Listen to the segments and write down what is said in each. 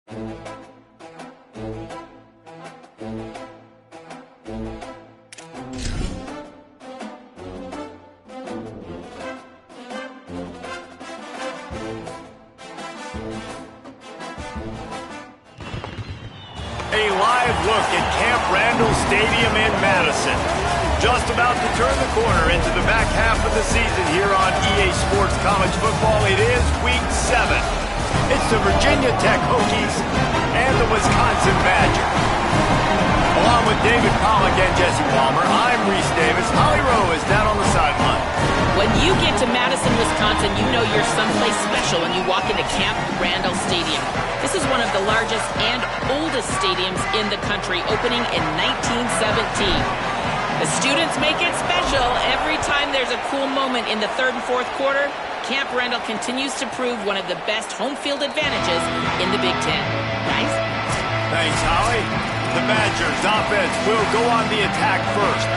A live look at Camp Randall Stadium in Madison. Just about to turn the corner into the back half of the season here on EA Sports College Football. It is Week 7. It's the Virginia Tech Hokies and the Wisconsin Badgers. Along with David Pollack and Jesse Palmer, I'm Reese Davis. Holly Rowe is down on the sideline. When you get to Madison, Wisconsin, you know you're someplace special when you walk into Camp Randall Stadium. This is one of the largest and oldest stadiums in the country, opening in 1917. The students make it special. Every time there's a cool moment in the third and fourth quarter, Camp Randall continues to prove one of the best home field advantages in the Big Ten. Guys? Thanks, Holly. The Badgers offense will go on the attack first.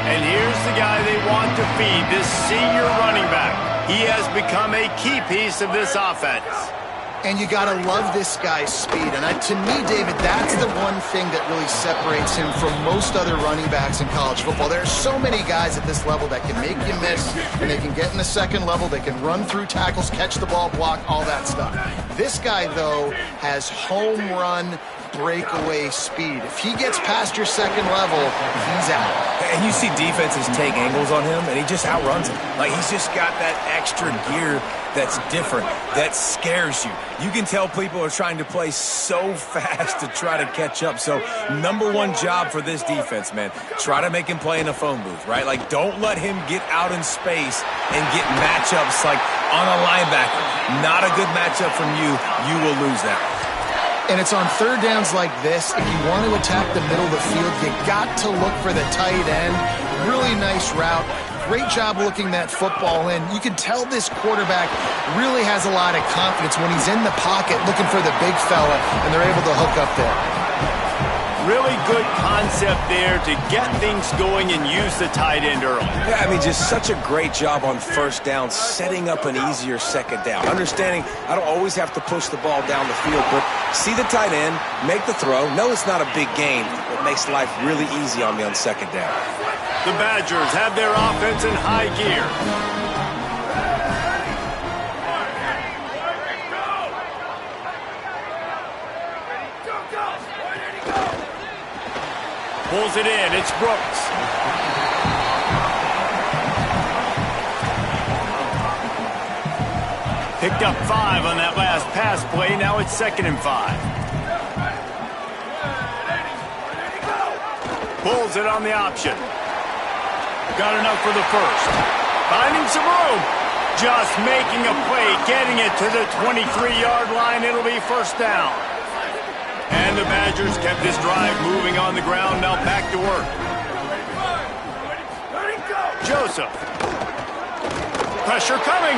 And here's the guy they want to feed, this senior running back. He has become a key piece of this offense. And you got to love this guy's speed. And to me, David, that's the one thing that really separates him from most other running backs in college football. There are so many guys at this level that can make you miss, and they can get in the second level, they can run through tackles, catch the ball, block, all that stuff. This guy, though, has home run breakaway speed. If he gets past your second level, he's out. And you see defenses take angles on him, and he just outruns them. Like, he's just got that extra gear that's different, that scares you. You can tell people are trying to play so fast to try to catch up. So, number one job for this defense, man, try to make him play in a phone booth, right? Like, don't let him get out in space and get matchups like on a linebacker. Not a good matchup from you. You will lose that. And it's on third downs like this. If you want to attack the middle of the field, you got to look for the tight end. Really nice route. Great job looking that football in. You can tell this quarterback really has a lot of confidence when he's in the pocket looking for the big fella, and they're able to hook up there. Really good concept there to get things going and use the tight end early. Yeah, I mean, just such a great job on first down, setting up an easier second down. Understanding I don't always have to push the ball down the field, but see the tight end, make the throw. No, it's not a big gain. It makes life really easy on me on second down. The Badgers have their offense in high gear. Pulls it in. It's Brooks. Picked up 5 on that last pass play. Now it's 2nd and 5. Pulls it on the option. Got enough for the first. Finding some room. Just making a play. Getting it to the 23-yard line. It'll be first down. And the Badgers kept this drive moving on the ground. Now back to work. Joseph. Pressure coming.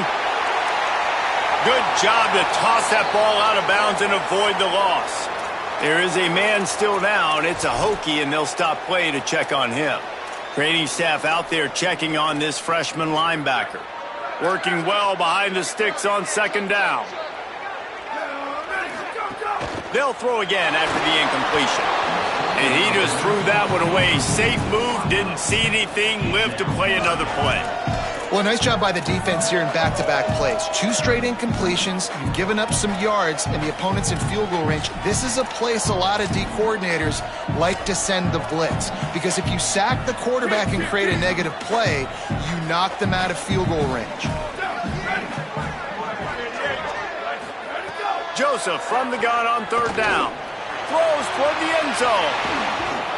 Good job to toss that ball out of bounds and avoid the loss. There is a man still down. It's a Hokie, and they'll stop play to check on him. Training staff out there checking on this freshman linebacker. Working well behind the sticks on second down. They'll throw again after the incompletion. And he just threw that one away. Safe move, didn't see anything, lived to play another play. Well, nice job by the defense here in back-to-back plays. 2 straight incompletions, you've given up some yards, and the opponent's in field goal range. This is a place a lot of D coordinators like to send the blitz. Because if you sack the quarterback and create a negative play, you knock them out of field goal range. Joseph from the gun on third down. Throws toward the end zone.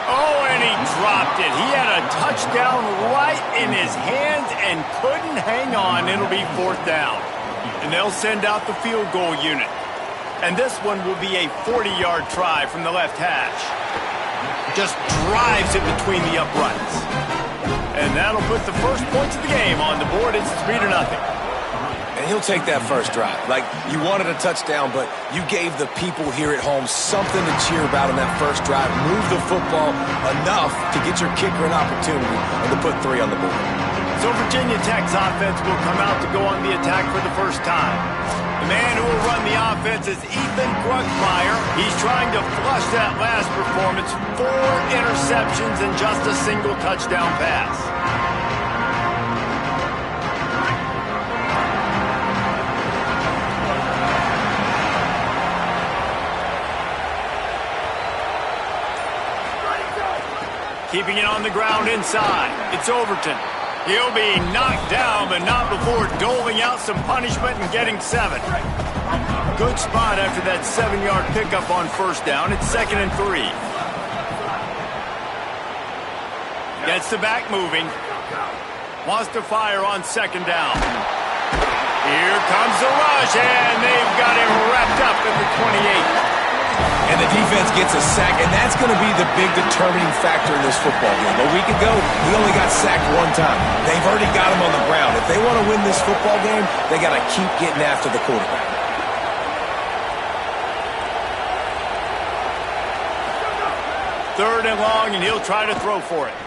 Oh, and he dropped it. He had a touchdown right in his hands and couldn't hang on. It'll be fourth down. And they'll send out the field goal unit. And this one will be a 40-yard try from the left hash. Just drives it between the uprights. And that'll put the first points of the game on the board. It's 3-0. And he'll take that first drive. Like, you wanted a touchdown, but you gave the people here at home something to cheer about in that first drive. Move the football enough to get your kicker an opportunity and to put 3 on the board. So Virginia Tech's offense will come out to go on the attack for the first time. The man who will run the offense is Ethan Bruckmeyer, He's trying to flush that last performance. 4 interceptions and just a single touchdown pass. Keeping it on the ground inside. It's Overton. He'll be knocked down, but not before doling out some punishment and getting 7. Good spot after that 7-yard pickup on first down. It's 2nd and 3. Gets the back moving. Wants to fire on 2nd down. Here comes the rush, and they've got him wrapped up at the 28. And the defense gets a sack, and that's going to be the big determining factor in this football game. A week ago, he only got sacked 1 time. They've already got him on the ground. If they want to win this football game, they got to keep getting after the quarterback. Third and long, and he'll try to throw for it.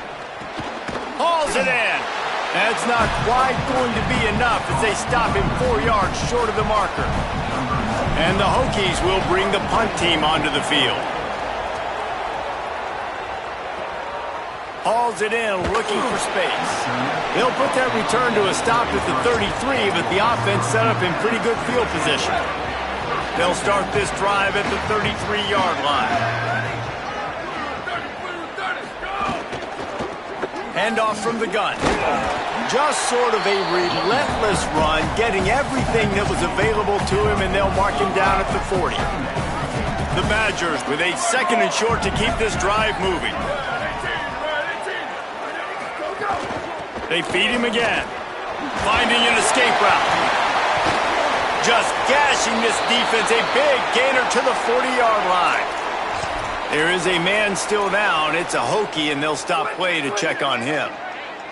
Hauls it in. That's not quite going to be enough as they stop him 4 yards short of the marker. And the Hokies will bring the punt team onto the field. Hauls it in, looking for space. He'll put that return to a stop at the 33, but the offense set up in pretty good field position. They'll start this drive at the 33-yard line. Handoff from the gun. Just sort of a relentless run, getting everything that was available to him, and they'll mark him down at the 40. The Badgers with a 2nd and short to keep this drive moving. They feed him again. Finding an escape route. Just gashing this defense. A big gainer to the 40-yard line. There is a man still down. It's a Hokie, and they'll stop play to check on him.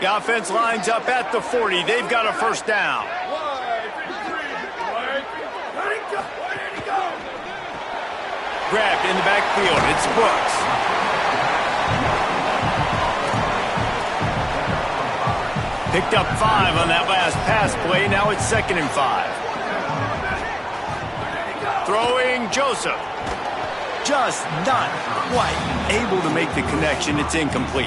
The offense lines up at the 40. They've got a first down. Grabbed in the backfield. It's Brooks. Picked up 5 on that last pass play. Now it's 2nd and 5. Throwing Joseph. Just not quite able to make the connection. It's incomplete.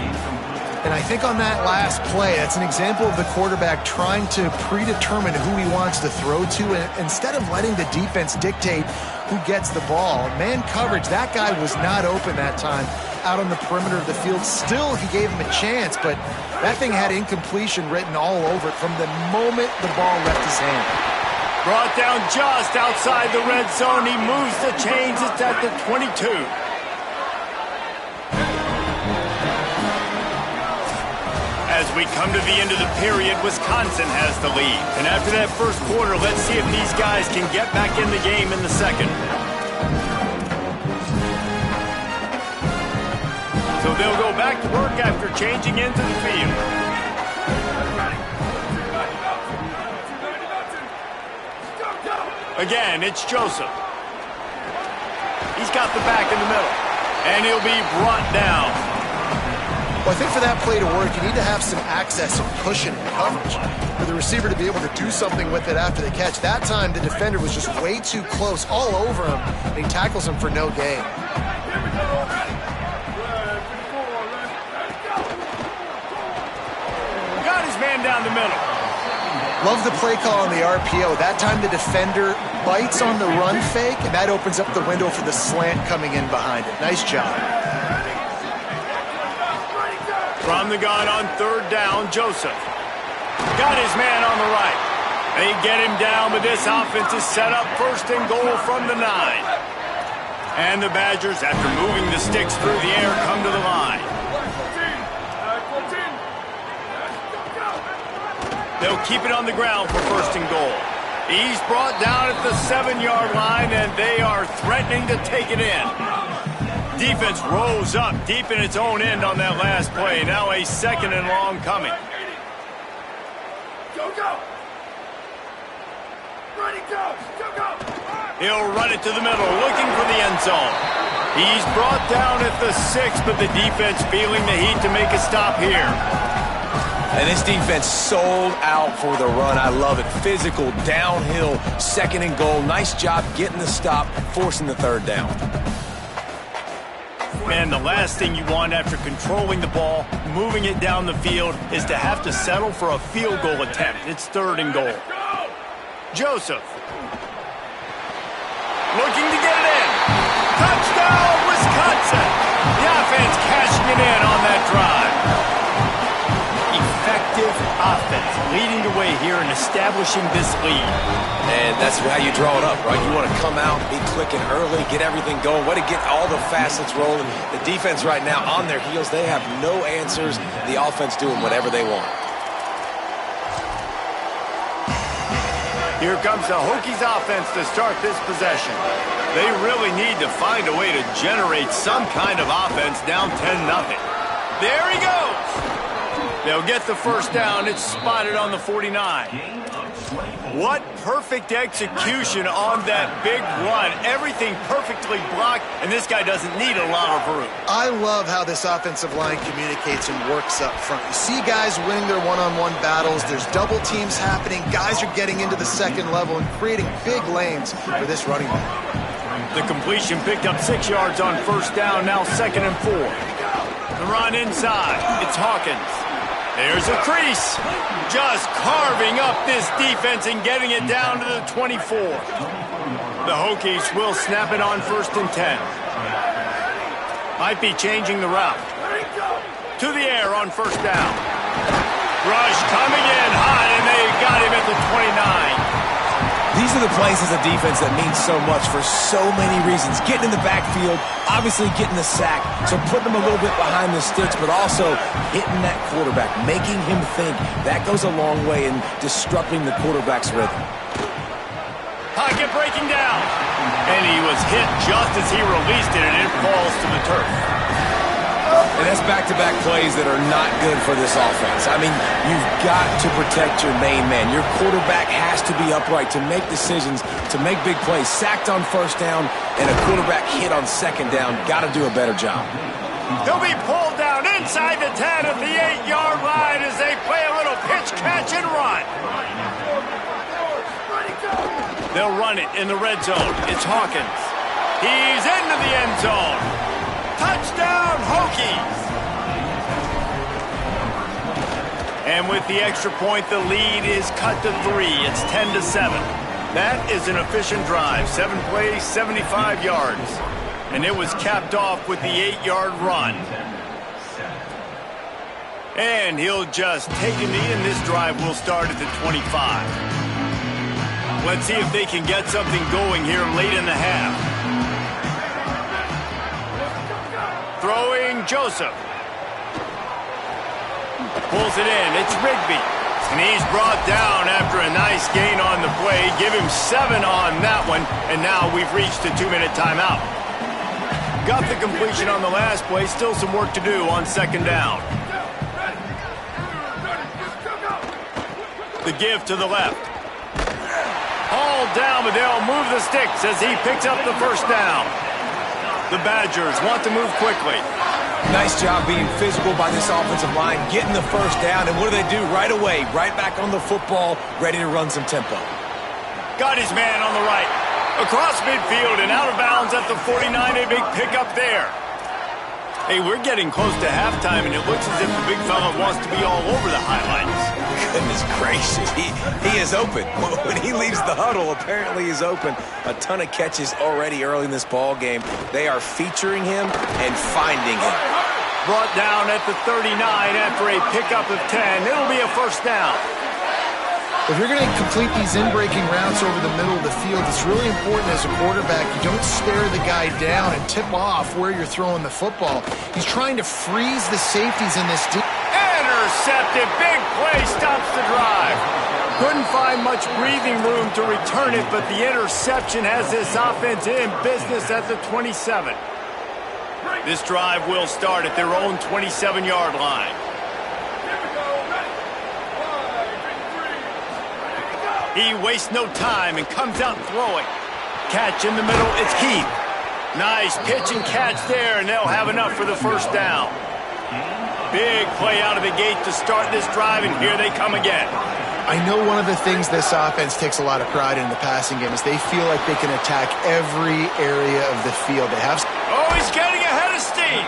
And I think on that last play, that's an example of the quarterback trying to predetermine who he wants to throw to, and instead of letting the defense dictate who gets the ball. Man coverage, that guy was not open that time out on the perimeter of the field. Still, he gave him a chance, but that thing had incompletion written all over it from the moment the ball left his hand. Brought down just outside the red zone. He moves the chains. It's at the 22. As we come to the end of the period, Wisconsin has the lead. And after that first quarter, let's see if these guys can get back in the game in the second. So they'll go back to work after changing into the field. Again, it's Joseph. He's got the back in the middle. And he'll be brought down. Well, I think for that play to work, you need to have some access and cushion and coverage for the receiver to be able to do something with it after the catch. That time, the defender was just way too close, all over him, and he tackles him for no gain. Got his man down the middle. Love the play call on the RPO. That time the defender bites on the run fake, and that opens up the window for the slant coming in behind it. Nice job. From the gun on third down, Joseph. Got his man on the right. They get him down, but this offense is set up 1st and goal from the 9. And the Badgers, after moving the sticks through the air, come to the line. They'll keep it on the ground for 1st and goal. He's brought down at the 7-yard line, and they are threatening to take it in. Defense rolls up deep in its own end on that last play. Now a 2nd and long coming. He'll run it to the middle, looking for the end zone. He's brought down at the 6, but the defense feeling the heat to make a stop here. And this defense sold out for the run. I love it. Physical, downhill, second and goal. Nice job getting the stop, forcing the third down. Man, the last thing you want after controlling the ball, moving it down the field, is to have to settle for a field goal attempt. It's third and goal. Joseph. Looking to get it in. Touchdown, Wisconsin. The offense cashing it in on that drive. Effective offense, leading the way here and establishing this lead. And that's how you draw it up, right? You want to come out, be clicking early, get everything going, way to get all the facets rolling. The defense right now on their heels, they have no answers. The offense doing whatever they want. Here comes the Hokies offense to start this possession. They really need to find a way to generate some kind of offense down 10-0. There he goes. They'll get the first down. It's spotted on the 49. What perfect execution on that big run. Everything perfectly blocked, and this guy doesn't need a lot of room. I love how this offensive line communicates and works up front. You see guys winning their one-on-one battles. There's double teams happening. Guys are getting into the second level and creating big lanes for this running back. The completion picked up 6 yards on first down, now 2nd and 4. The run inside. It's Hawkins. There's a crease. Just carving up this defense and getting it down to the 24. The Hokies will snap it on 1st and 10. Might be changing the route. To the air on first down. Rush coming in hot, and they got him at the 29. These are the plays as a defense that mean so much for so many reasons. Getting in the backfield, obviously getting the sack, so putting them a little bit behind the sticks, but also hitting that quarterback, making him think. That goes a long way in disrupting the quarterback's rhythm. Pocket breaking down. And he was hit just as he released it, and it falls to the turf. And that's back-to-back plays that are not good for this offense. I mean, you've got to protect your main man. Your quarterback has to be upright to make decisions, to make big plays. Sacked on first down and a quarterback hit on second down. Got to do a better job. He'll be pulled down inside the 10 at the 8-yard line as they play a little pitch, catch, and run. They'll run it in the red zone. It's Hawkins. He's into the end zone. Touchdown, Hokies! And with the extra point, the lead is cut to 3. It's 10-7. That is an efficient drive. 7 plays, 75 yards. And it was capped off with the 8-yard run. And he'll just take a knee, and this drive will start at the 25. Let's see if they can get something going here late in the half. Throwing Joseph. Pulls it in. It's Rigby. And he's brought down after a nice gain on the play. Give him 7 on that one. And now we've reached a 2-minute timeout. Got the completion on the last play. Still some work to do on second down. The give to the left. Hauled down, but they'll move the sticks as he picks up the first down. The Badgers want to move quickly. Nice job being physical by this offensive line, getting the first down, and what do they do right away? Right back on the football, ready to run some tempo. Got his man on the right. Across midfield and out of bounds at the 49, a big pickup there. Hey, we're getting close to halftime, and it looks as if the big fella wants to be all over the highlights. Goodness gracious, he is open. When he leaves the huddle, apparently he's open. A ton of catches already early in this ball game. They are featuring him and finding him. Brought down at the 39 after a pickup of 10. It'll be a first down. If you're going to complete these in-breaking routes over the middle of the field, it's really important as a quarterback you don't stare the guy down and tip off where you're throwing the football. He's trying to freeze the safeties in this. Intercepted. Big play stops the drive. Couldn't find much breathing room to return it, but the interception has this offense in business at the 27. This drive will start at their own 27-yard line. He wastes no time and comes out throwing. Catch in the middle, it's Keith. Nice pitch and catch there, and they'll have enough for the first down. Big play out of the gate to start this drive, and here they come again. I know one of the things this offense takes a lot of pride in the passing game is they feel like they can attack every area of the field. They have... Oh, he's getting ahead of steam.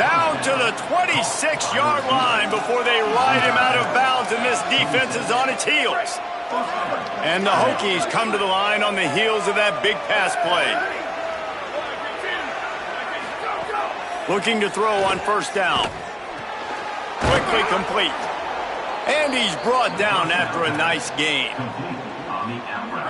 Down to the 26-yard line before they ride him out of bounds, and this defense is on its heels. And the Hokies come to the line on the heels of that big pass play. Looking to throw on first down. Quickly complete. And he's brought down after a nice gain.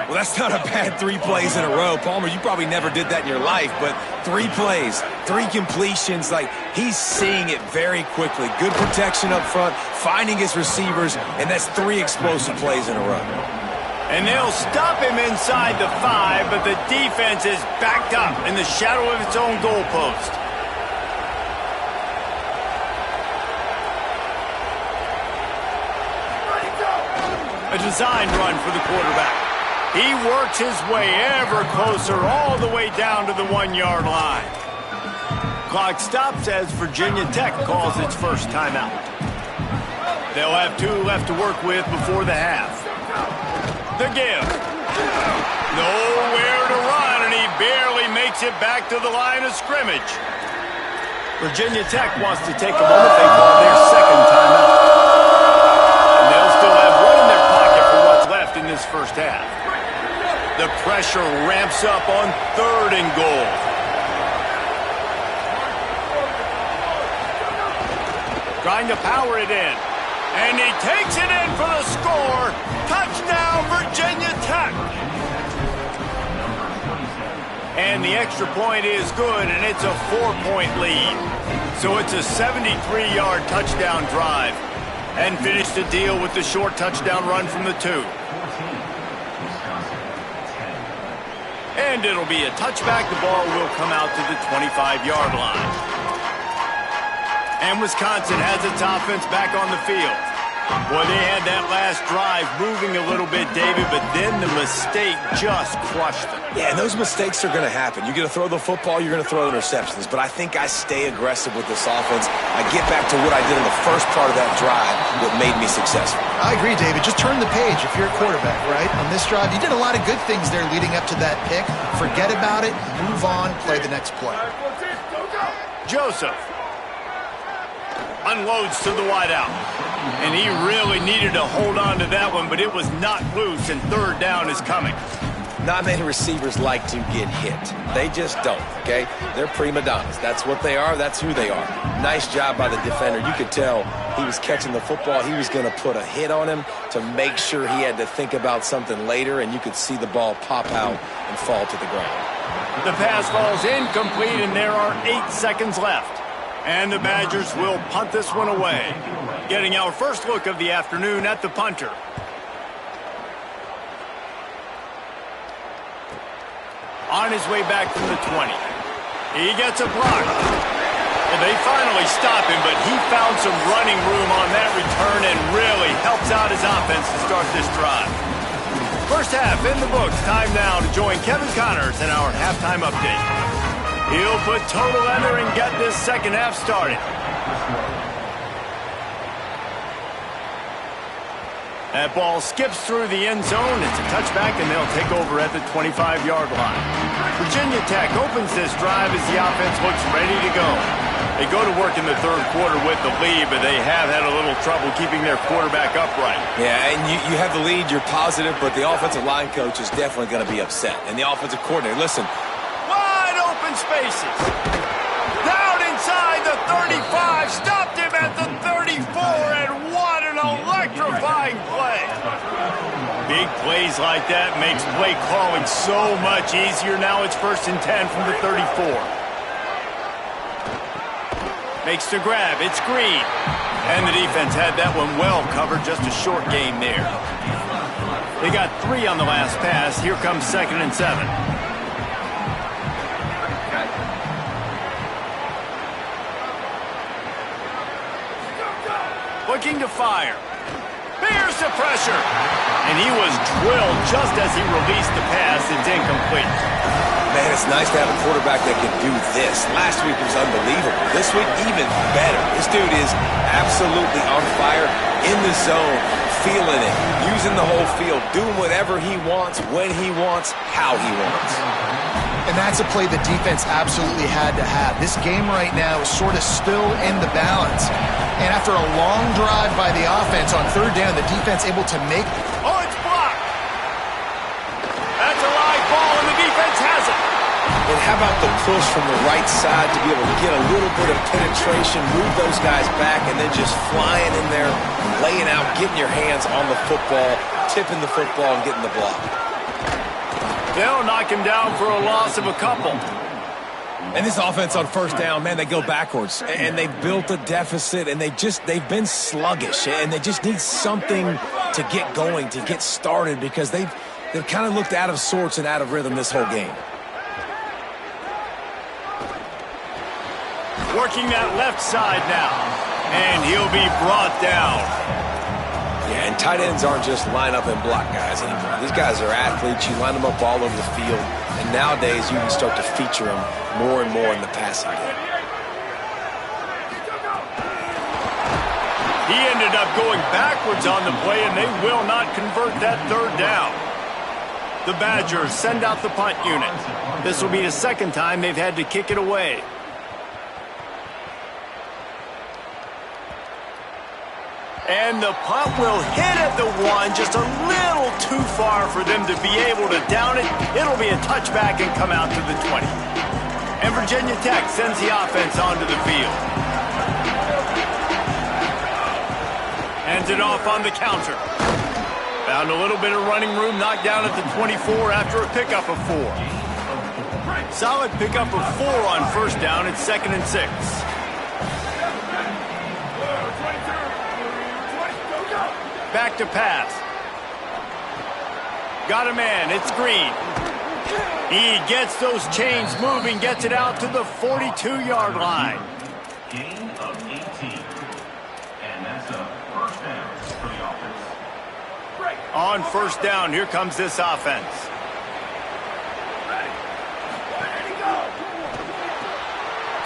Well, that's not a bad 3 plays in a row. Palmer, you probably never did that in your life, but 3 plays, 3 completions, like he's seeing it very quickly. Good protection up front, finding his receivers, and that's 3 explosive plays in a row. And they'll stop him inside the 5, but the defense is backed up in the shadow of its own goalpost. A design run for the quarterback. He works his way ever closer all the way down to the 1-yard line. Clock stops as Virginia Tech calls its first timeout. They'll have 2 left to work with before the half. The give. Nowhere to run, and he barely makes it back to the line of scrimmage. Virginia Tech wants to take a moment. They call their second timeout. And they'll still have one in their pocket for what's left in this first half. The pressure ramps up on 3rd and goal. Trying to power it in. And he takes it in for the score. Touchdown, Virginia Tech. And the extra point is good, and it's a 4-point lead. So it's a 73-yard touchdown drive. And finish the deal with the short touchdown run from the 2. And it'll be a touchback. The ball will come out to the 25-yard line. And Wisconsin has its offense back on the field. Boy, they had that last drive moving a little bit, David, but then the mistake just crushed them. Yeah, and those mistakes are going to happen. You're going to throw the football, you're going to throw interceptions. But I think I stay aggressive with this offense. I get back to what I did in the first part of that drive that made me successful. I agree, David. Just turn the page if you're a quarterback, right? On this drive, you did a lot of good things there leading up to that pick. Forget about it, move on, play the next play. Joseph unloads to the wideout. And he really needed to hold on to that one, but it was not loose, and 3rd down is coming. Not many receivers like to get hit. They just don't, okay? They're prima donnas. That's what they are. That's who they are. Nice job by the defender. You could tell he was catching the football. He was going to put a hit on him to make sure he had to think about something later, and you could see the ball pop out and fall to the ground. The pass falls incomplete, and there are 8 seconds left. And the Badgers will punt this one away. Getting our first look of the afternoon at the punter. On his way back from the 20. He gets a block. Well, they finally stop him, but he found some running room on that return and really helps out his offense to start this drive. First half in the books. Time now to join Kevin Connors in our halftime update. He'll put total under and get this second half started. That ball skips through the end zone. It's a touchback, and they'll take over at the 25-yard line. Virginia Tech opens this drive as the offense looks ready to go. They go to work in the 3rd quarter with the lead, but they have had a little trouble keeping their quarterback upright. Yeah, and you have the lead, you're positive, but the offensive line coach is definitely going to be upset. And the offensive coordinator, listen. Wide open spaces. Down inside the 35. Stopped him at the 34, and what an electrifying play. Big plays like that makes play calling so much easier. Now it's 1st and 10 from the 34. Makes the grab. It's Green. And the defense had that one well covered. Just a short gain there. They got 3 on the last pass. Here comes 2nd and 7. Looking to fire. Here's the pressure. And he was drilled just as he released the pass. It's incomplete. Man, it's nice to have a quarterback that can do this. Last week was unbelievable. This week, even better. This dude is absolutely on fire, in the zone, feeling it, using the whole field, doing whatever he wants, when he wants, how he wants. And that's a play the defense absolutely had to have. This game right now is sort of still in the balance. And after a long drive by the offense on third down, the defense able to make... Oh, it's blocked. That's a live ball, and the defense has it. And how about the push from the right side to be able to get a little bit of penetration, move those guys back, and then just flying in there, laying out, getting your hands on the football, tipping the football, and getting the block. They'll knock him down for a loss of a couple. And this offense on first down, man, they go backwards. And they've built a deficit, and they've been sluggish. And they just need something to get going, to get started, because they've kind of looked out of sorts and out of rhythm this whole game. Working that left side now. And he'll be brought down. Yeah, and tight ends aren't just line up and block guys anymore. These guys are athletes. You line them up all over the field. And nowadays, you can start to feature them more and more in the passing game. He ended up going backwards on the play, and they will not convert that third down. The Badgers send out the punt unit. This will be the second time they've had to kick it away. And the punt will hit at the one, just a little too far for them to be able to down it. It'll be a touchback and come out to the 20. And Virginia Tech sends the offense onto the field. Hands it off on the counter. Found a little bit of running room, knocked down at the 24 after a pickup of 4. Solid pickup of 4 on first down. It's 2nd and 6. Back to pass. Got a man. It's Green. He gets those chains moving, gets it out to the 42-yard line. Gain of 18. And that's a first down for the offense. On first down, here comes this offense.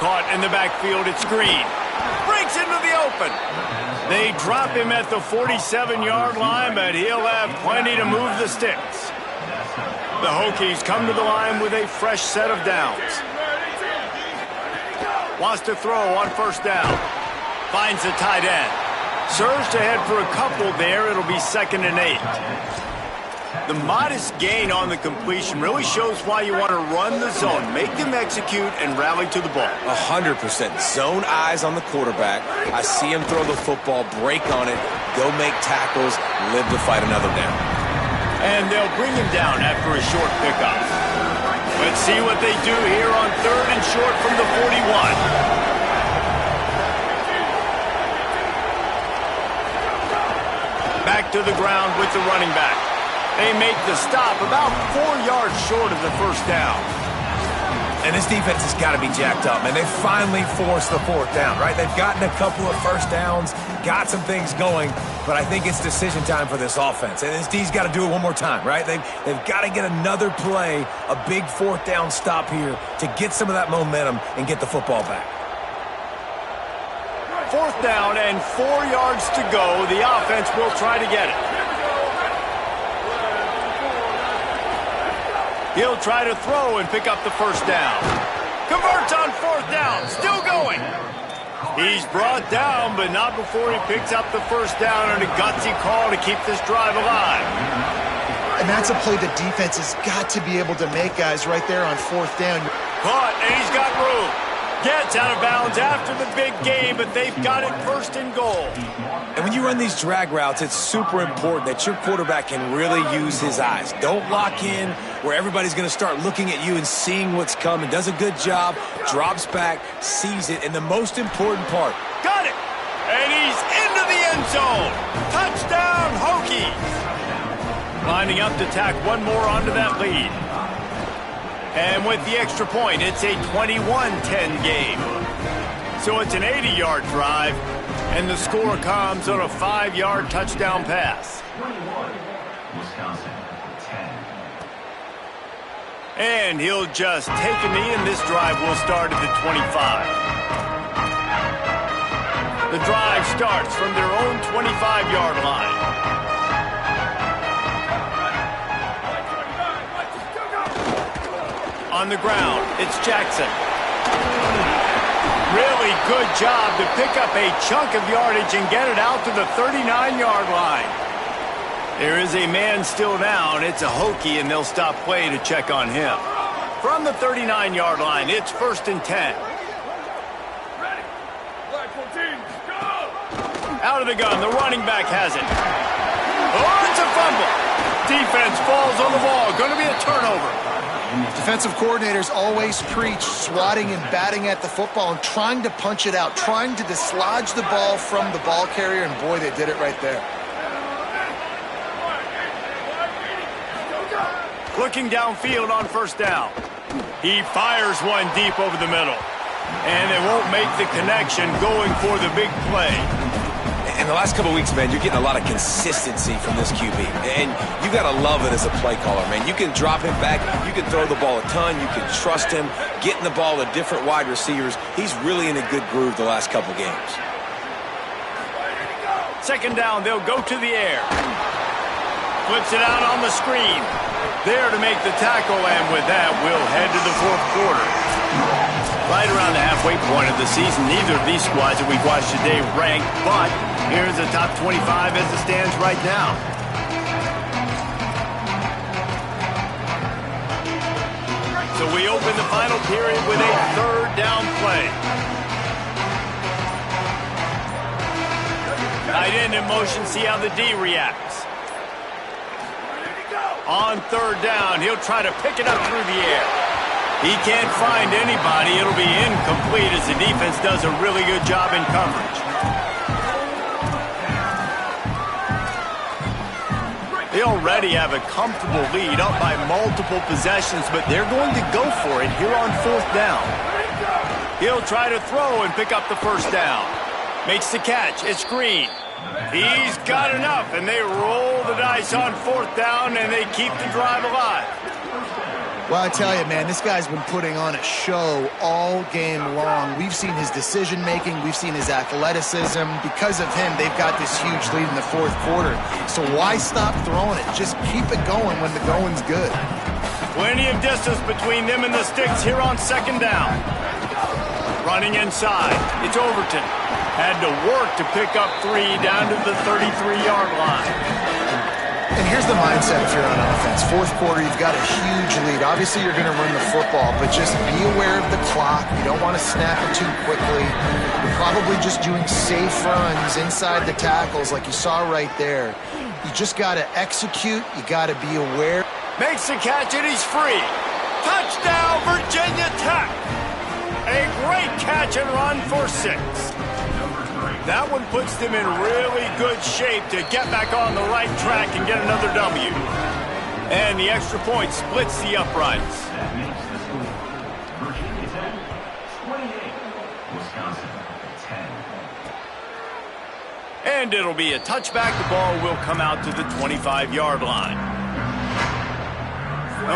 Caught in the backfield. It's Green. Breaks into the open. They drop him at the 47-yard line, but he'll have plenty to move the sticks. The Hokies come to the line with a fresh set of downs. Wants to throw on first down. Finds the tight end. Surged ahead for a couple there. It'll be 2nd and 8. The modest gain on the completion really shows why you want to run the zone, make them execute, and rally to the ball. 100%. Zone eyes on the quarterback. I see him throw the football, break on it, go make tackles, live to fight another down. And they'll bring him down after a short pickup. Let's see what they do here on 3rd and short from the 41. Back to the ground with the running back. They make the stop about 4 yards short of the first down. And this defense has got to be jacked up, man. They finally forced the 4th down, right? They've gotten a couple of first downs, got some things going, but I think it's decision time for this offense. And this D's got to do it one more time, right? They've got to get another play, a big 4th down stop here to get some of that momentum and get the football back. 4th down and 4 yards to go. The offense will try to get it. He'll try to throw and pick up the first down. Converts on 4th down. Still going. He's brought down, but not before he picks up the first down on a gutsy call to keep this drive alive. And that's a play the defense has got to be able to make, guys, right there on 4th down. Caught, and he's got room. Gets out of bounds after the big game, but they've got it 1st and goal. And when you run these drag routes, it's super important that your quarterback can really use his eyes. Don't lock in where everybody's going to start looking at you and seeing what's coming. Does a good job, drops back, sees it, and the most important part. Got it! And he's into the end zone. Touchdown, Hokies! Lining up to tack one more onto that lead. And with the extra point, it's a 21-10 game. So it's an 80-yard drive, and the score comes on a 5-yard touchdown pass. 21, Wisconsin, 10. And he'll just take a knee, and this drive will start at the 25. The drive starts from their own 25-yard line. On the ground, it's Jackson. Really good job to pick up a chunk of yardage and get it out to the 39-yard line. There is a man still down. It's a Hokie, and they'll stop play to check on him. From the 39-yard line, it's 1st and 10. Out of the gun, the running back has it. Oh, it's a fumble. Defense falls on the ball. Going to be a turnover. Defensive coordinators always preach swatting and batting at the football and trying to punch it out, trying to dislodge the ball from the ball carrier, and boy, they did it right there. Looking downfield on 1st down. He fires one deep over the middle. And they won't make the connection going for the big play. In the last couple of weeks, man, you're getting a lot of consistency from this QB. And you got to love it as a play caller, man. You can drop him back. You can throw the ball a ton. You can trust him, getting the ball to different wide receivers. He's really in a good groove the last couple games. 2nd down, they'll go to the air. Flips it out on the screen. There to make the tackle, and with that, we'll head to the 4th quarter. Right around the halfway point of the season, neither of these squads that we've watched today ranked, but here's the top 25 as it stands right now. So we open the final period with a 3rd down play. Tight end in motion, see how the D reacts. On 3rd down, he'll try to pick it up through the air. He can't find anybody. It'll be incomplete as the defense does a really good job in coverage. They already have a comfortable lead, up by multiple possessions, but they're going to go for it here on 4th down. He'll try to throw and pick up the 1st down. Makes the catch. It's Green. He's got enough, and they roll the dice on 4th down, and they keep the drive alive. Well, I tell you, man, this guy's been putting on a show all game long. We've seen his decision-making. We've seen his athleticism. Because of him, they've got this huge lead in the 4th quarter. So why stop throwing it? Just keep it going when the going's good. Plenty of distance between them and the sticks here on 2nd down. Running inside. It's Overton. Had to work to pick up 3 down to the 33-yard line. And here's the mindset if you're on offense. 4th quarter, you've got a huge lead. Obviously, you're going to run the football, but just be aware of the clock. You don't want to snap it too quickly. You're probably just doing safe runs inside the tackles like you saw right there. You just got to execute. You got to be aware. Makes the catch, and he's free. Touchdown, Virginia Tech. A great catch and run for 6. That one puts them in really good shape to get back on the right track and get another W. And the extra point splits the uprights. That makes the score. Virginia Tech, 28. Wisconsin, 10. And it'll be a touchback. The ball will come out to the 25-yard line.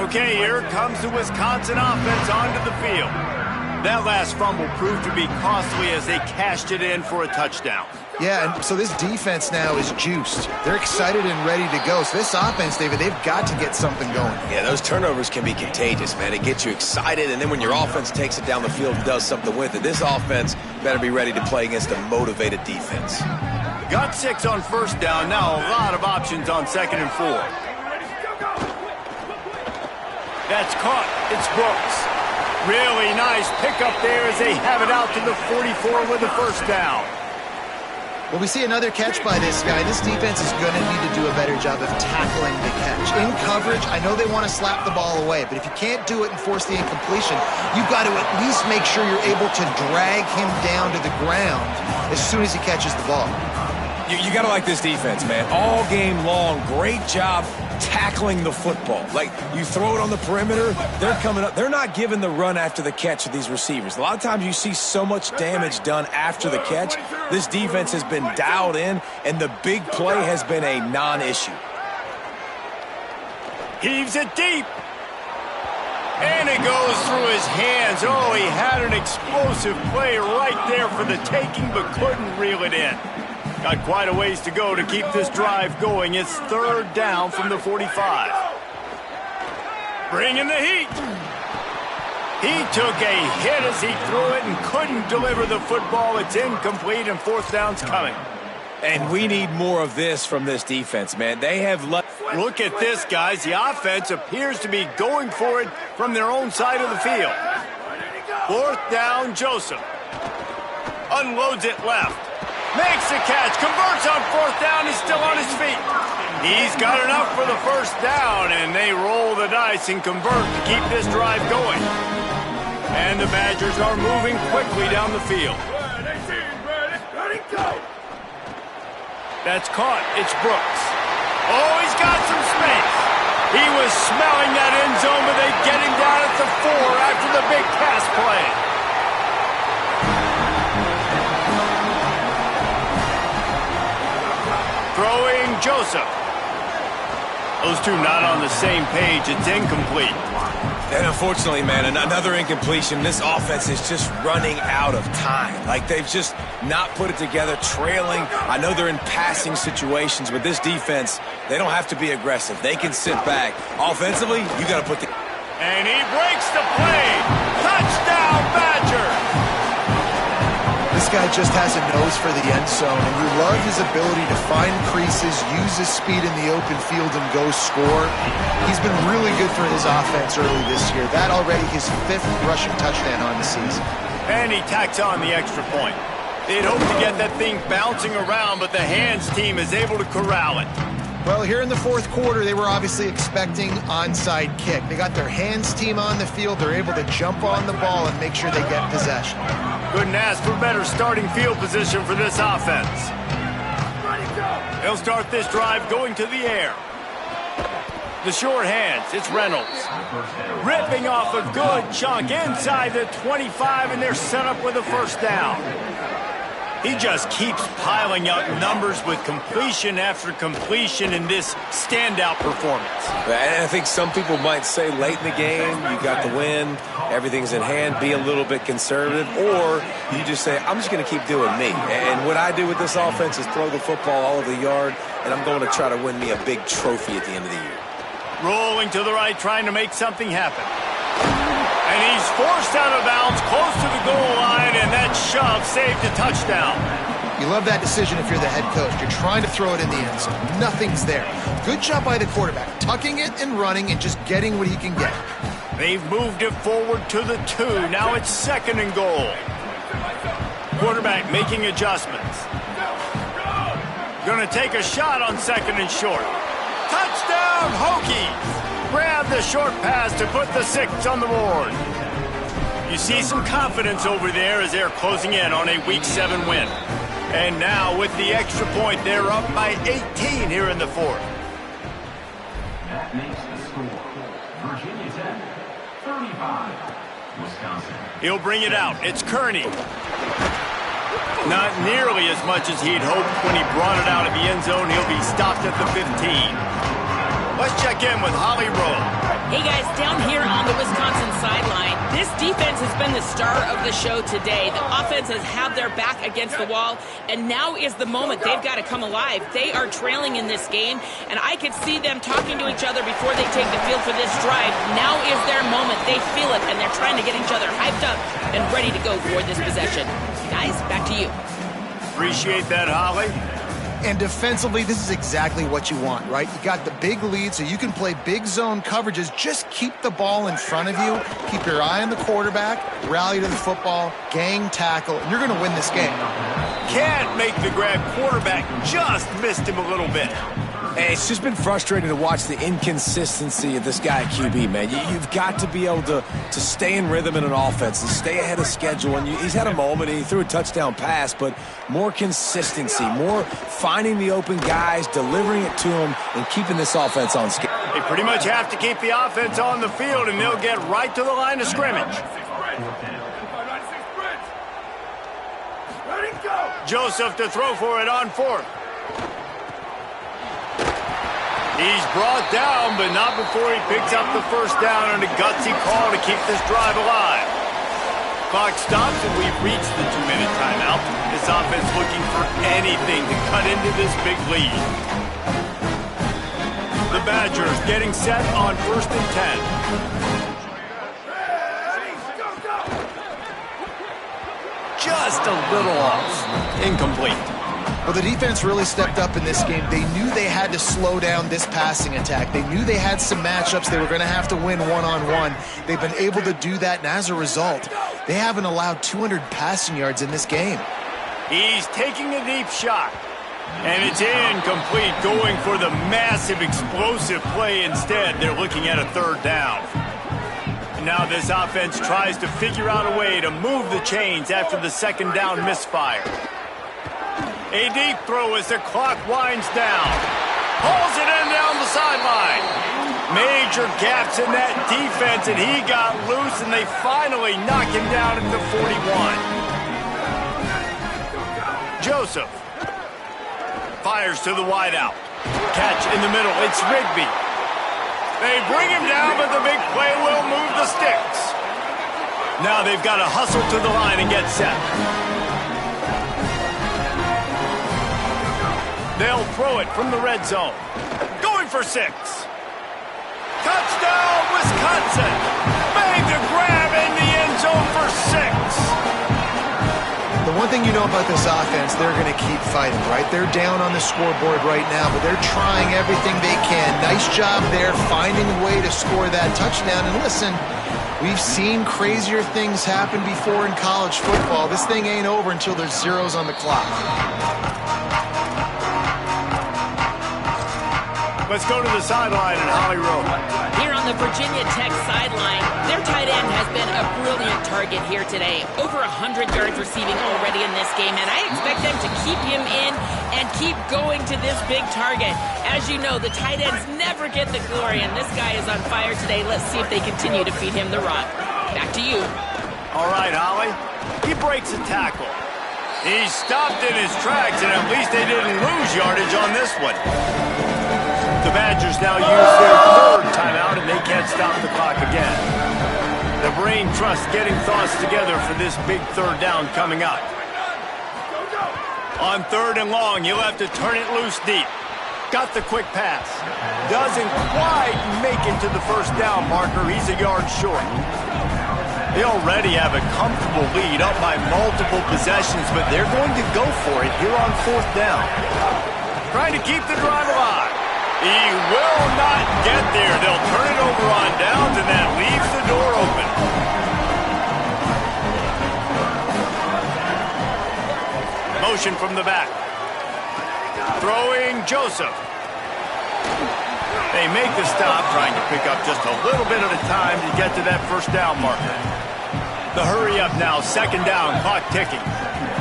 Okay, here comes the Wisconsin offense onto the field. That last fumble proved to be costly as they cashed it in for a touchdown. Yeah, and so this defense now is juiced. They're excited and ready to go. So this offense, David, they've got to get something going. Yeah, those turnovers can be contagious, man. It gets you excited, and then when your offense takes it down the field and does something with it, this offense better be ready to play against a motivated defense. Got 6 on 1st down. Now a lot of options on 2nd and 4. That's caught. It's Brooks. Really nice pickup there as they have it out to the 44 with the 1st down. Well, we see another catch by this guy. This defense is going to need to do a better job of tackling the catch. In coverage, I know they want to slap the ball away, but if you can't do it and force the incompletion, you've got to at least make sure you're able to drag him down to the ground as soon as he catches the ball. You got to like this defense, man. All game long, great job tackling the football. Like, you throw it on the perimeter, they're coming up. They're not giving the run after the catch of these receivers. A lot of times you see so much damage done after the catch. This defense has been dialed in, and the big play has been a non-issue. Heaves it deep. And it goes through his hands. Oh, he had an explosive play right there for the taking, but couldn't reel it in. Got quite a ways to go to keep this drive going. It's 3rd down from the 45. Bringing the heat. He took a hit as he threw it and couldn't deliver the football. It's incomplete, and 4th down's coming. And we need more of this from this defense, man. They have Look at this, guys. The offense appears to be going for it from their own side of the field. 4th down, Joseph. Unloads it left. Makes the catch. Converts on 4th down. He's still on his feet. He's got enough for the 1st down, and they roll the dice and convert to keep this drive going. And the Badgers are moving quickly down the field. Ready, go! That's caught. It's Brooks. Oh, he's got some space. He was smelling that end zone, but they get him down at the 4 after the big pass play. Throwing Joseph. Those two not on the same page. It's incomplete. And unfortunately, man, another incompletion. This offense is just running out of time. Like, they've just not put it together, trailing. I know they're in passing situations, but this defense, they don't have to be aggressive. They can sit back. Offensively, you got to put the... And he breaks the play. Touchdown, Badger. This guy just has a nose for the end zone, and you love his ability to find creases, use his speed in the open field, and go score. He's been really good for his offense early this year. That already his 5th rushing touchdown on the season. And he tacks on the extra point. They'd hoped to get that thing bouncing around, but the hands team is able to corral it. Well, here in the 4th quarter, they were obviously expecting onside kick. They got their hands team on the field. They're able to jump on the ball and make sure they get possession. Couldn't ask for better starting field position for this offense. They'll start this drive going to the air. The short hands, it's Reynolds. Ripping off a good chunk inside the 25, and they're set up with a 1st down. He just keeps piling up numbers with completion after completion in this standout performance. And I think some people might say late in the game, you got the win, everything's in hand, be a little bit conservative, or you just say, I'm just going to keep doing me. And what I do with this offense is throw the football all over the yard, and I'm going to try to win me a big trophy at the end of the year. Rolling to the right, trying to make something happen. And he's forced out of bounds, close to the goal line, and that shove saved a touchdown. You love that decision if you're the head coach. You're trying to throw it in the end zone. Nothing's there. Good job by the quarterback, tucking it and running and just getting what he can get. They've moved it forward to the 2. Now it's 2nd and goal. Quarterback making adjustments. Going to take a shot on 2nd and short. Touchdown, Hokies! Grab the short pass to put the 6 on the board. You see some confidence over there as they're closing in on a Week 7 win. And now with the extra point, they're up by 18 here in the 4th. That makes the score. Virginia Tech, 35. Wisconsin. He'll bring it out. It's Kearney. Not nearly as much as he'd hoped when he brought it out of the end zone. He'll be stopped at the 15. Let's check in with Holly Rowe. Hey guys, down here on the Wisconsin sideline, this defense has been the star of the show today. The offense has had their back against the wall, and now is the moment they've got to come alive. They are trailing in this game, and I could see them talking to each other before they take the field for this drive. Now is their moment. They feel it, and they're trying to get each other hyped up and ready to go for this possession. Guys, back to you. Appreciate that, Holly. And defensively, this is exactly what you want, right? You got the big lead, so you can play big zone coverages. Just keep the ball in front of you. Keep your eye on the quarterback. Rally to the football. Gang tackle. And you're going to win this game. Can't make the grab. Quarterback just missed him a little bit. And it's just been frustrating to watch the inconsistency of this guy at QB, man. You've got to be able to stay in rhythm in an offense and stay ahead of schedule. And he's had a moment, and he threw a touchdown pass, but more consistency, more finding the open guys, delivering it to them, and keeping this offense on schedule. They pretty much have to keep the offense on the field, and they'll get right to the line of scrimmage. Joseph to throw for it on 4th. He's brought down, but not before he picks up the first down and a gutsy call to keep this drive alive. Clock stops and we've reached the 2-minute timeout. This offense looking for anything to cut into this big lead. The Badgers getting set on 1st and 10. Just a little off. Incomplete. Well, the defense really stepped up in this game. They knew they had to slow down this passing attack. They knew they had some matchups they were going to have to win one-on-one. They've been able to do that, and as a result, they haven't allowed 200 passing yards in this game. He's taking a deep shot, and it's incomplete, going for the massive explosive play instead. They're looking at a 3rd down. And now this offense tries to figure out a way to move the chains after the 2nd down misfire. A deep throw as the clock winds down. Pulls it in down the sideline. Major gaps in that defense, and he got loose, and they finally knock him down at the 41. Joseph fires to the wideout. Catch in the middle. It's Rigby. They bring him down, but the big play will move the sticks. Now they've got to hustle to the line and get set. They'll throw it from the red zone. Going for 6. Touchdown, Wisconsin. Made the grab in the end zone for 6. The one thing you know about this offense, they're going to keep fighting, right? They're down on the scoreboard right now, but they're trying everything they can. Nice job there, finding a way to score that touchdown. And listen, we've seen crazier things happen before in college football. This thing ain't over until there's zeros on the clock. Let's go to the sideline in Holly Rowe. Here on the Virginia Tech sideline, their tight end has been a brilliant target here today. Over 100 yards receiving already in this game, and I expect them to keep him in and keep going to this big target. As you know, the tight ends never get the glory, and this guy is on fire today. Let's see if they continue to feed him the rock. Back to you. All right, Holly. He breaks a tackle. He stopped in his tracks, and at least they didn't lose yardage on this one. The Badgers now use their 3rd timeout, and they can't stop the clock again. The brain trust getting thoughts together for this big 3rd down coming up. On 3rd and long, you'll have to turn it loose deep. Got the quick pass. Doesn't quite make it to the 1st down marker. He's a yard short. They already have a comfortable lead, up by multiple possessions, but they're going to go for it here on 4th down. Trying to keep the drive alive. He will not get there. They'll turn it over on downs, and that leaves the door open. Motion from the back. Throwing Joseph. They make the stop, trying to pick up just a little bit at a time to get to that 1st down marker. The hurry up now, 2nd down, clock ticking.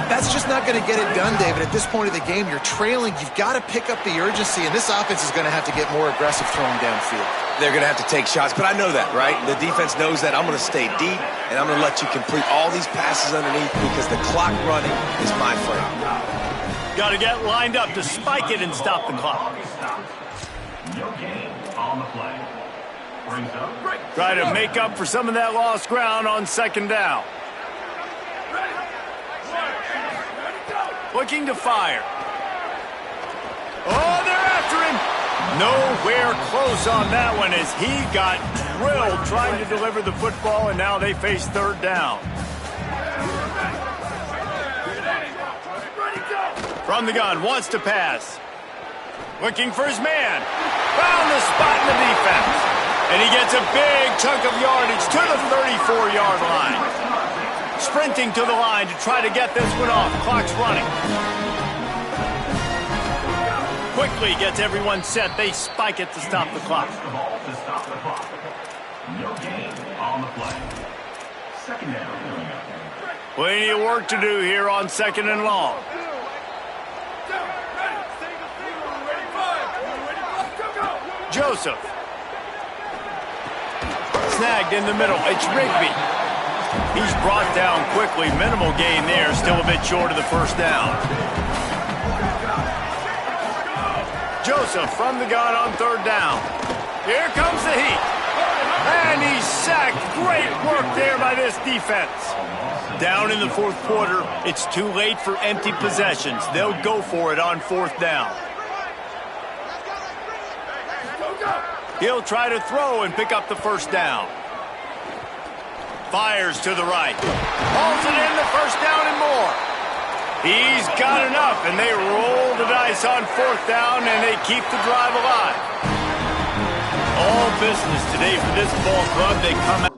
That's just not going to get it done, David. At this point of the game, you're trailing. You've got to pick up the urgency, and this offense is going to have to get more aggressive throwing downfield. They're going to have to take shots, but I know that, right? The defense knows that. I'm going to stay deep, and I'm going to let you complete all these passes underneath because the clock running is my friend. Got to get lined up to spike it and stop the clock. No gain on the play. Brings up. Try to make up for some of that lost ground on 2nd down. Looking to fire. Oh, they're after him. Nowhere close on that one as he got drilled trying to deliver the football, and now they face 3rd down. From the gun, wants to pass. Looking for his man. Found the spot in the defense. And he gets a big chunk of yardage to the 34-yard line. Sprinting to the line to try to get this one off. Clock's running. Quickly gets everyone set. They spike it to stop the clock. No gain on the play. 2nd down. Plenty of work to do here on 2nd and long. Joseph. Snagged in the middle. It's Rigby. He's brought down quickly. Minimal gain there. Still a bit short of the 1st down. Joseph from the gun on third down. Here comes the heat. And he's sacked. Great work there by this defense. Down in the fourth quarter, it's too late for empty possessions. They'll go for it on fourth down. He'll try to throw and pick up the first down. Fires to the right. Hauls it in, the first down and more. He's got enough, and they roll the dice on fourth down, and they keep the drive alive. All business today for this ball club. They come out.